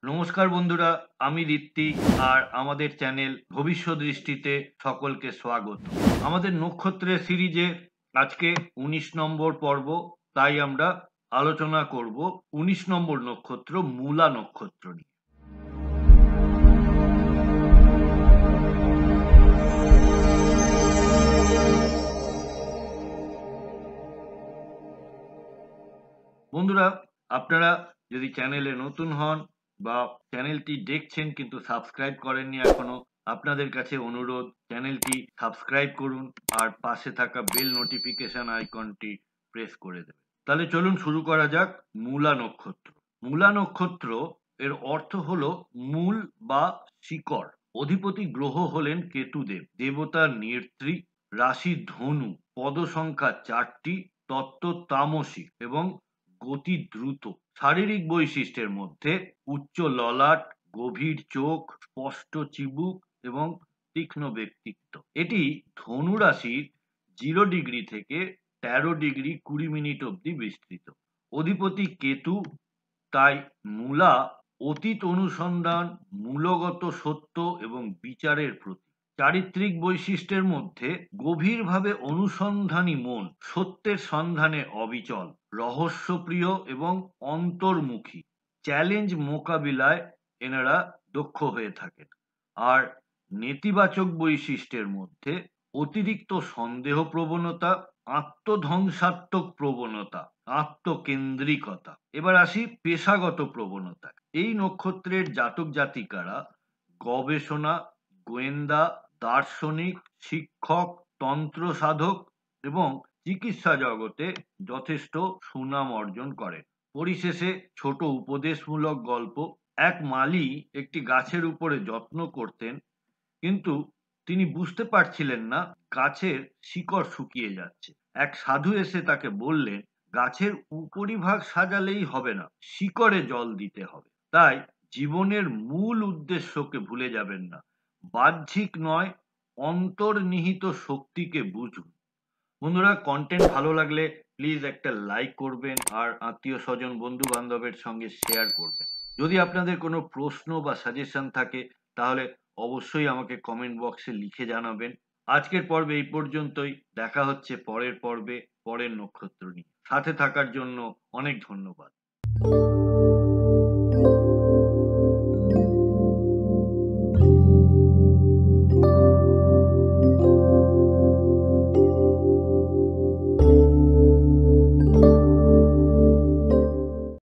নমস্কার বন্ধুরা, আমি ঋত্বিক আর আমাদের চ্যানেল ভবিষ্যৎ দৃষ্টিতে সকলকে স্বাগত। আমাদের নক্ষত্রের সিরিজে আজকে ১৯ নম্বর পর্ব, তাই আমরা আলোচনা করব ১৯ নম্বর নক্ষত্র মূলা নক্ষত্র নিয়ে। বন্ধুরা, আপনারা যদি চ্যানেলে নতুন হন বা চ্যানেলটি দেখছেন কিন্তু সাবস্ক্রাইব করেননি এখনো, আপনাদের কাছে অনুরোধ চ্যানেলটি সাবস্ক্রাইব করুন আর পাশে থাকা বেল নোটিফিকেশন আইকনটি প্রেস করে দেবেন। তাহলে চলুন শুরু করা যাক। মূলা নক্ষত্র। মূলা নক্ষত্র এর অর্থ হলো মূল বা শিকড়। অধিপতি গ্রহ হলেন কেতুদেব, দেবতার নেত্রী, রাশি ধনু, পদ সংখ্যা ৪টি, তত্ত্ব তামসিক এবং গতি দ্রুত। শারীরিক বৈশিষ্ট্যের মধ্যে উচ্চ ললাট, গভীর চোখ, স্পষ্ট চিবুক এবং তীক্ষ্ণ ব্যক্তিত্ব। এটি ধনু রাশির 0 ডিগ্রি থেকে 13 ডিগ্রি 20 মিনিট অবধি বিস্তৃত। অধিপতি কেতু, তাই মূলা অতীত অনুসন্ধান, মূলগত সত্য এবং বিচারের প্রতীক। চারিত্রিক বৈশিষ্ট্যের মধ্যে গভীরভাবে অনুসন্ধানী মন, সত্যের সন্ধানে অবিচল, রহস্যপ্রিয় এবং অন্তর্মুখী। চ্যালেঞ্জ মোকাবিলায় এনারা দক্ষ হয়ে থাকেন। আর নেতিবাচক বৈশিষ্ট্যের মধ্যে অতিরিক্ত সন্দেহ প্রবণতা, আত্মধ্বংসাত্মক প্রবণতা, আত্মকেন্দ্রিকতা। এবার আসি পেশাগত প্রবণতা। এই নক্ষত্রের জাতক জাতিকারা গবেষণা, গোয়েন্দা, দার্শনিক, শিক্ষক, তন্ত্র সাধক এবং চিকিৎসা জগতে যথেষ্ট সুনাম অর্জন করেন। পরিশেষে ছোট উপদেশমূলক গল্প। এক মালি একটি গাছের উপরে যত্ন করতেন, কিন্তু তিনি বুঝতে পারছিলেন না গাছের শিকড় শুকিয়ে যাচ্ছে। এক সাধু এসে তাকে বললেন, গাছের উপরিভাগ সাজালেই হবে না, শিকড়ে জল দিতে হবে। তাই জীবনের মূল উদ্দেশ্যকে ভুলে যাবেন না, বাহ্যিক নয়, অন্তর্নিহিত শক্তিকে বুঝুন। বন্ধুরা, কন্টেন্ট ভালো লাগলে প্লিজ একটা লাইক করবেন আর আত্মীয় স্বজন বন্ধু বান্ধবের সঙ্গে শেয়ার করবেন। যদি আপনাদের কোনো প্রশ্ন বা সাজেশন থাকে তাহলে অবশ্যই আমাকে কমেন্ট বক্সে লিখে জানাবেন। আজকের পর্বে এই পর্যন্তই। দেখা হচ্ছে পরের পর্বে, পরের নক্ষত্র নিয়ে। সাথে থাকার জন্য অনেক ধন্যবাদ।